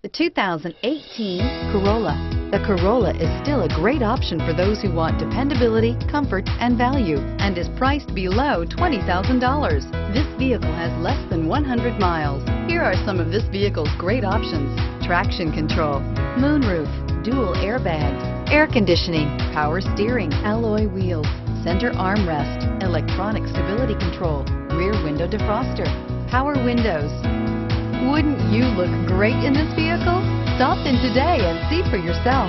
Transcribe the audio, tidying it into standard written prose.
The 2018 Corolla. The Corolla is still a great option for those who want dependability, comfort, and value, and is priced below $20,000. This vehicle has less than 100 miles. Here are some of this vehicle's great options: traction control, moonroof, dual airbags, air conditioning, power steering, alloy wheels, center armrest, electronic stability control, rear window defroster, power windows. Wouldn't you look great in this vehicle? Stop in today and see for yourself.